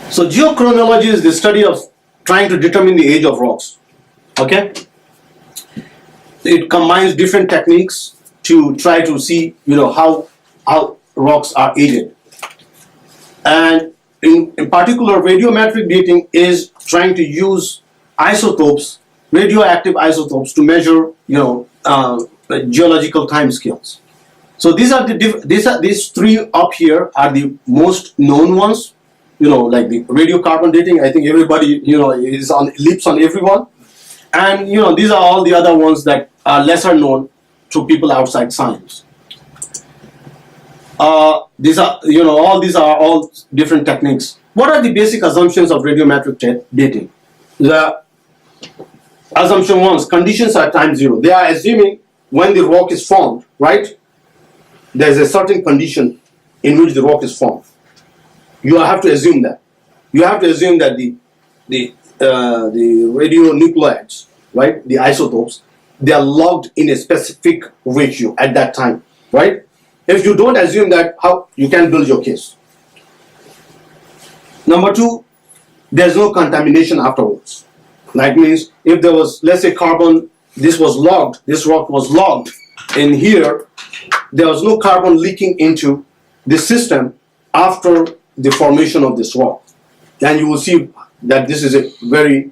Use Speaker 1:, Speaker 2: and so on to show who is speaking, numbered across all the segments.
Speaker 1: So geochronology is the study of trying to determine the age of rocks. Okay? It combines different techniques to try to see, how rocks are aged. And in particular, radiometric dating is trying to use isotopes, radioactive isotopes, to measure, geological time scales. So these three up here are the most known ones. Like the radiocarbon dating. I think everybody, leaps on everyone. And these are all the other ones that are lesser known to people outside science. These are all different techniques. What are the basic assumptions of radiometric dating? The assumption one is conditions are time zero. They are assuming when the rock is formed, right? There's a certain condition in which the rock is formed. You have to assume that. You have to assume that the radionuclides, right, the isotopes, they are logged in a specific ratio at that time, right? If you don't assume that, how you can build your case? Number two, there's no contamination afterwards. That means if there was, let's say, carbon, this rock was logged in here, there was no carbon leaking into the system after the formation of this rock. And you will see that this is a very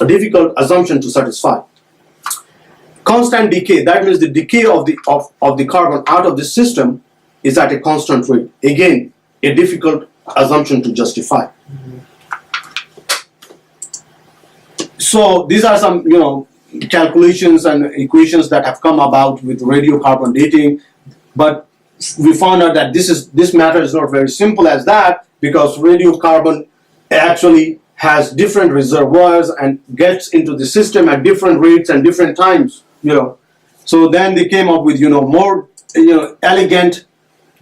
Speaker 1: difficult assumption to satisfy. Constant decay, that means the decay of the carbon out of the system is at a constant rate. Again, a difficult assumption to justify. So these are some calculations and equations that have come about with radiocarbon dating, but we found out that this matter is not very simple as that, because radiocarbon actually has different reservoirs and gets into the system at different rates and different times. So then they came up with more elegant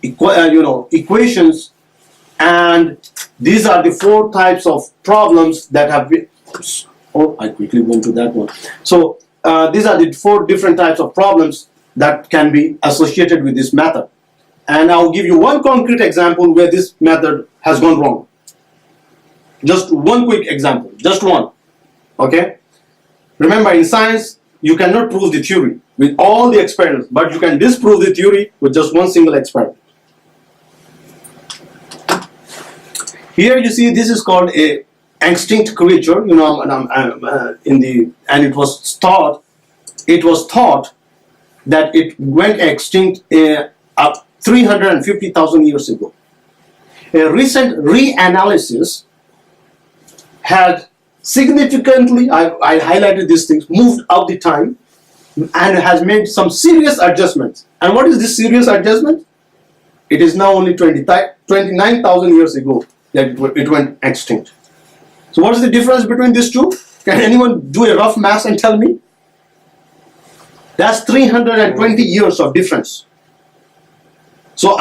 Speaker 1: equations, and these are the 4 types of problems that have been. Oh, I quickly went to that one. So these are the 4 different types of problems that can be associated with this method. And I'll give you one concrete example where this method has gone wrong. Just one quick example, just one. Okay? Remember, in science, you cannot prove the theory with all the experiments, but you can disprove the theory with just one single experiment. Here you see this is called a extinct creature, and it was thought that it went extinct 350,000 years ago. A recent reanalysis had significantly, I highlighted these things, moved up the time and has made some serious adjustments. And what is this serious adjustment? It is now only 29,000 years ago that it went extinct. So what is the difference between these two? Can anyone do a rough math and tell me? That's 320 years of difference. So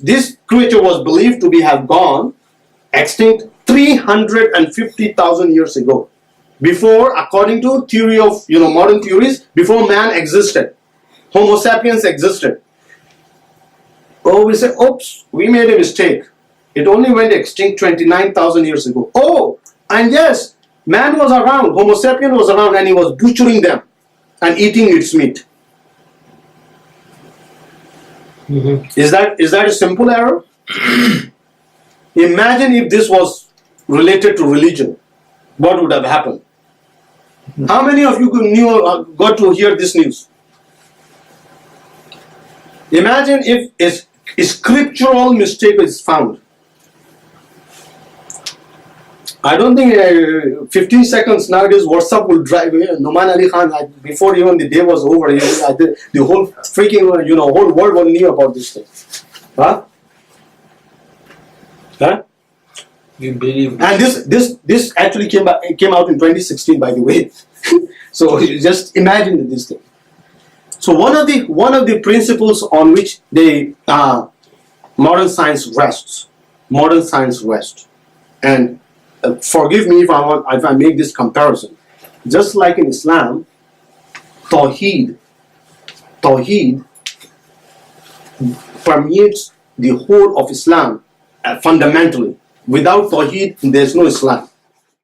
Speaker 1: this creature was believed to have gone extinct 350,000 years ago. Before, according to theory of modern theories, before man existed, Homo sapiens existed. Oh, we say, oops, we made a mistake. It only went extinct 29,000 years ago. Oh, and yes, man was around, Homo sapien was around, and he was butchering them and eating its meat. Is that a simple error? Imagine if this was related to religion. What would have happened? How many of you got to hear this news? Imagine if a scriptural mistake is found. I don't think 15 seconds nowadays WhatsApp will drive Noman Ali Khan, before even the day was over. The whole freaking whole world knew about this thing. Huh?
Speaker 2: You believe?
Speaker 1: And this actually came out in 2016, by the way. So just imagine this thing. So one of the principles on which modern science rests, and forgive me if I make this comparison. Just like in Islam, Tawheed permeates the whole of Islam fundamentally. Without Tawheed, there's no Islam.